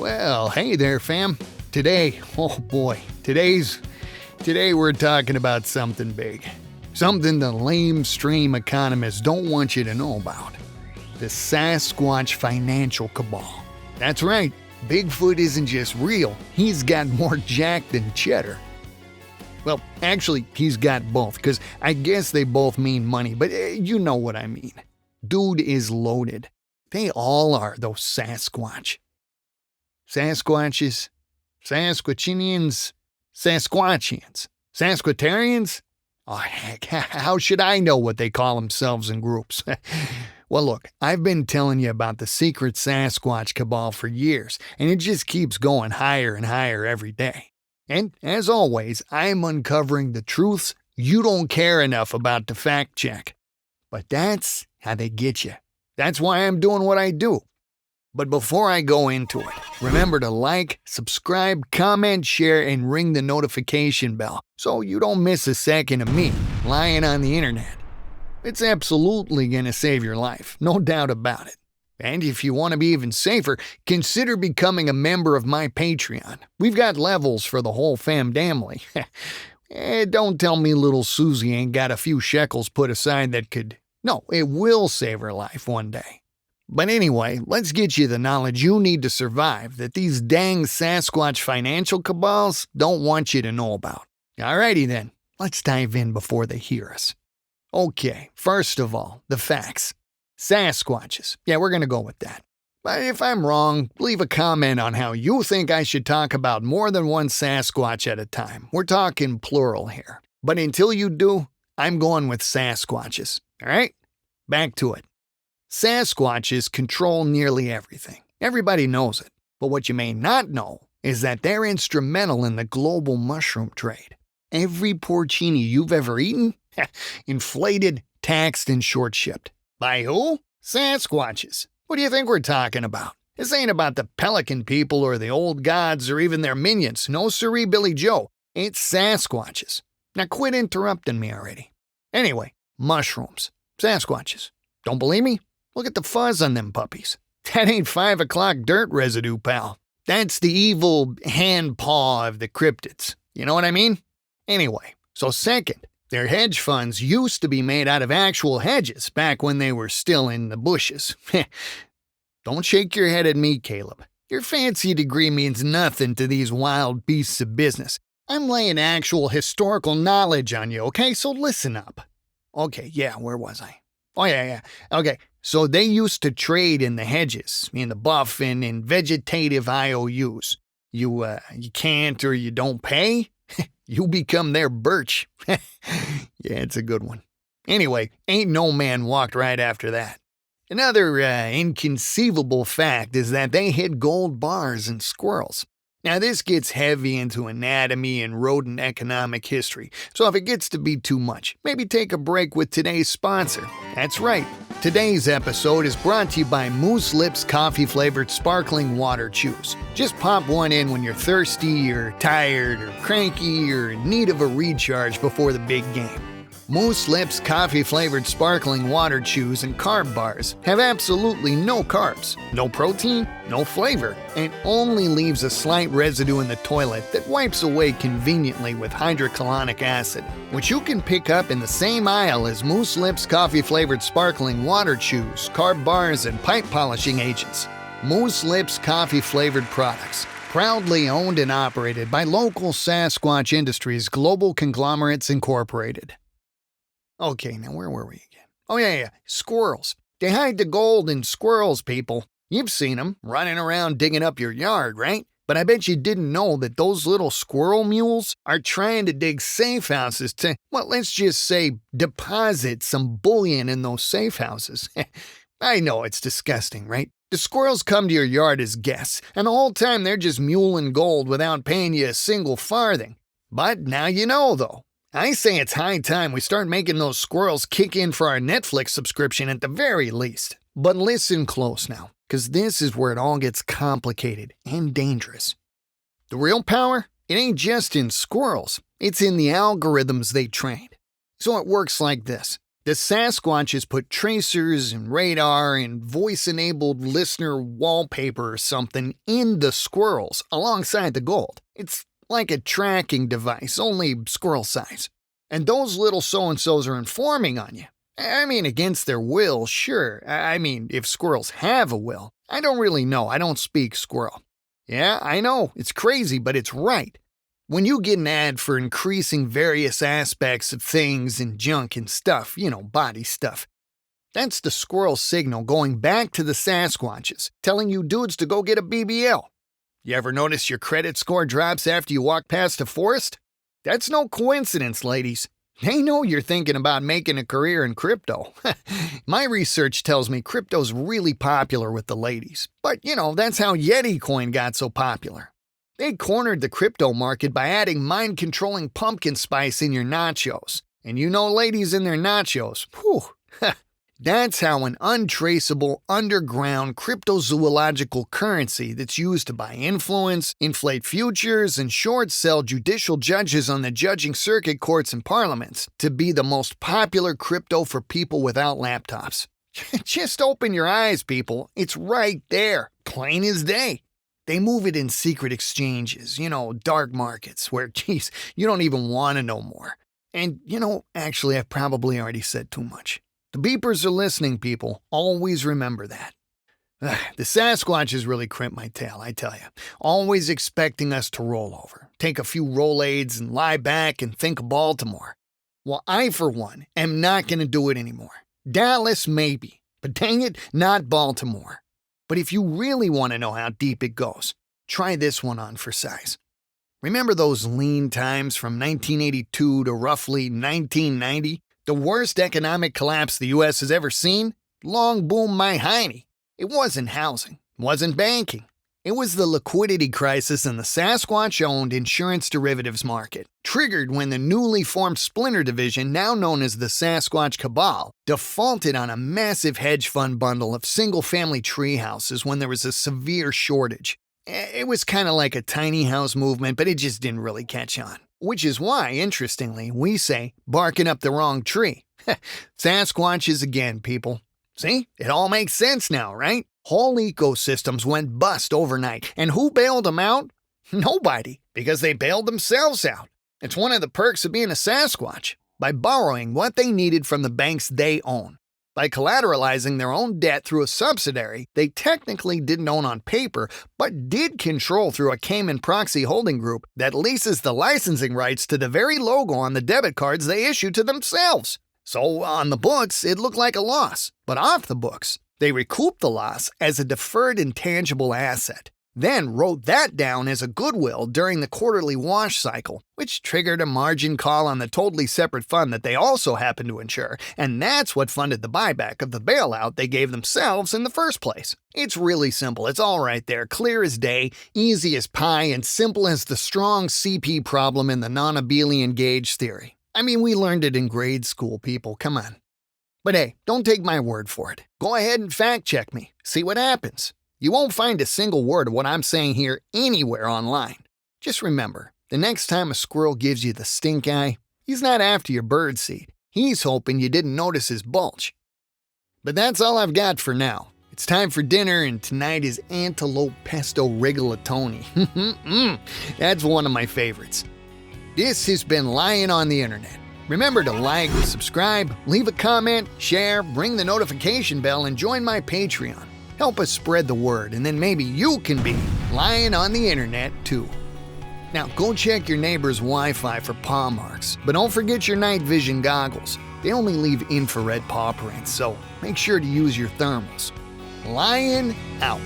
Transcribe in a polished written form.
Well, hey there, fam. Today, oh boy, today we're talking about something big. Something the lamestream economists don't want you to know about. The Sasquatch financial cabal. That's right, Bigfoot isn't just real, he's got more jack than cheddar. Well, actually, he's got both, because I guess they both mean money, but you know what I mean. Dude is loaded. They all are, those Sasquatch. Sasquatches, Sasquatchinians, Sasquatchians, Sasquatarians? Oh, heck, how should I know what they call themselves in groups? Well, look, I've been telling you about the secret Sasquatch cabal for years, and it just keeps going higher and higher every day. And, as always, I'm uncovering the truths you don't care enough about to fact check. But that's how they get you. That's why I'm doing what I do. But before I go into it, remember to like, subscribe, comment, share, and ring the notification bell so you don't miss a second of me lying on the internet. It's absolutely going to save your life, no doubt about it. And if you want to be even safer, consider becoming a member of my Patreon. We've got levels for the whole family. Don't tell me little Susie ain't got a few shekels put aside that could... No, it will save her life one day. But anyway, let's get you the knowledge you need to survive that these dang Sasquatch financial cabals don't want you to know about. Alrighty then, let's dive in before they hear us. Okay, first of all, the facts. Sasquatches. Yeah, we're gonna go with that. But if I'm wrong, leave a comment on how you think I should talk about more than one Sasquatch at a time. We're talking plural here. But until you do, I'm going with Sasquatches. Alright? Back to it. Sasquatches control nearly everything. Everybody knows it. But what you may not know is that they're instrumental in the global mushroom trade. Every porcini you've ever eaten, inflated, taxed, and short-shipped. By who? Sasquatches. What do you think we're talking about? This ain't about the pelican people or the old gods or even their minions. No siree, Billy Joe. It's Sasquatches. Now quit interrupting me already. Anyway, mushrooms. Sasquatches. Don't believe me? Look at the fuzz on them puppies. That ain't 5 o'clock dirt residue, pal. That's the evil hand paw of the cryptids. You know what I mean? Anyway, so second, their hedge funds used to be made out of actual hedges back when they were still in the bushes. Don't shake your head at me, Caleb. Your fancy degree means nothing to these wild beasts of business. I'm laying actual historical knowledge on you, okay? So listen up. Okay, yeah, where was I? Oh, yeah. Okay, so they used to trade in the hedges, in the buff, and in vegetative IOUs. You can't or you don't pay? You become their birch. Yeah, it's a good one. Anyway, ain't no man walked right after that. Another inconceivable fact is that they hid gold bars and squirrels. Now, this gets heavy into anatomy and rodent economic history, so if it gets to be too much, maybe take a break with today's sponsor. That's right. Today's episode is brought to you by Moose Lips coffee-flavored sparkling water chews. Just pop one in when you're thirsty or tired or cranky or in need of a recharge before the big game. Moose Lips coffee-flavored sparkling water chews and carb bars have absolutely no carbs, no protein, no flavor, and only leaves a slight residue in the toilet that wipes away conveniently with hydrocolonic acid, which you can pick up in the same aisle as Moose Lips coffee-flavored sparkling water chews, carb bars, and pipe polishing agents. Moose Lips coffee-flavored products. Proudly owned and operated by local Sasquatch Industries Global Conglomerates Incorporated. Okay, now where were we again? Oh, yeah. Squirrels. They hide the gold in squirrels, people. You've seen them running around digging up your yard, right? But I bet you didn't know that those little squirrel mules are trying to dig safe houses to, well, let's just say, deposit some bullion in those safe houses. I know it's disgusting, right? The squirrels come to your yard as guests, and the whole time they're just muling gold without paying you a single farthing. But now you know, though. I say it's high time we start making those squirrels kick in for our Netflix subscription at the very least. But listen close now, because this is where it all gets complicated and dangerous. The real power? It ain't just in squirrels. It's in the algorithms they trained. So it works like this. The Sasquatches put tracers and radar and voice-enabled listener wallpaper or something in the squirrels alongside the gold. It's like a tracking device, only squirrel size. And those little so-and-sos are informing on you. I mean, against their will, sure. I mean, if squirrels have a will. I don't really know. I don't speak squirrel. Yeah, I know. It's crazy, but it's right. When you get an ad for increasing various aspects of things and junk and stuff, body stuff, that's the squirrel signal going back to the Sasquatches, telling you dudes to go get a BBL. You ever notice your credit score drops after you walk past a forest? That's no coincidence, ladies. They know you're thinking about making a career in crypto. My research tells me crypto's really popular with the ladies. But, that's how Yeti coin got so popular. They cornered the crypto market by adding mind-controlling pumpkin spice in your nachos. And ladies in their nachos, whew, that's how an untraceable, underground cryptozoological currency that's used to buy influence, inflate futures, and short sell judicial judges on the judging circuit courts and parliaments to be the most popular crypto for people without laptops. Just open your eyes, people. It's right there, plain as day. They move it in secret exchanges, dark markets, where, you don't even want to know more. And, actually, I've probably already said too much. The beepers are listening, people. Always remember that. The Sasquatches really crimp my tail, I tell you. Always expecting us to roll over, take a few Rolaids and lie back and think of Baltimore. Well, I, for one, am not going to do it anymore. Dallas, maybe. But dang it, not Baltimore. But if you really want to know how deep it goes, try this one on for size. Remember those lean times from 1982 to roughly 1990? The worst economic collapse the U.S. has ever seen? Long boom my hiney. It wasn't housing, wasn't banking. It was the liquidity crisis in the Sasquatch-owned insurance derivatives market, triggered when the newly formed splinter division, now known as the Sasquatch Cabal, defaulted on a massive hedge fund bundle of single-family tree houses when there was a severe shortage. It was kind of like a tiny house movement, but it just didn't really catch on. Which is why, interestingly, we say, barking up the wrong tree. Sasquatches again, people. See? It all makes sense now, right? Whole ecosystems went bust overnight. And who bailed them out? Nobody, because they bailed themselves out. It's one of the perks of being a Sasquatch, by borrowing what they needed from the banks they own. By collateralizing their own debt through a subsidiary they technically didn't own on paper, but did control through a Cayman proxy holding group that leases the licensing rights to the very logo on the debit cards they issue to themselves. So on the books, it looked like a loss, but off the books, they recouped the loss as a deferred intangible asset, then wrote that down as a goodwill during the quarterly wash cycle, which triggered a margin call on the totally separate fund that they also happened to insure, and that's what funded the buyback of the bailout they gave themselves in the first place. It's really simple. It's all right there, clear as day, easy as pie, and simple as the strong CP problem in the non-abelian gauge theory. I mean, we learned it in grade school, people. Come on. But hey, don't take my word for it. Go ahead and fact-check me. See what happens. You won't find a single word of what I'm saying here anywhere online. Just remember, the next time a squirrel gives you the stink eye, he's not after your birdseed. He's hoping you didn't notice his bulge. But that's all I've got for now. It's time for dinner, and tonight is antelope pesto rigatoni. That's one of my favorites. This has been Lying on the Internet. Remember to like, subscribe, leave a comment, share, ring the notification bell, and join my Patreon. Help us spread the word, and then maybe you can be lying on the internet too. Now, go check your neighbor's Wi-Fi for paw marks, but don't forget your night vision goggles. They only leave infrared paw prints, so make sure to use your thermals. Lying out.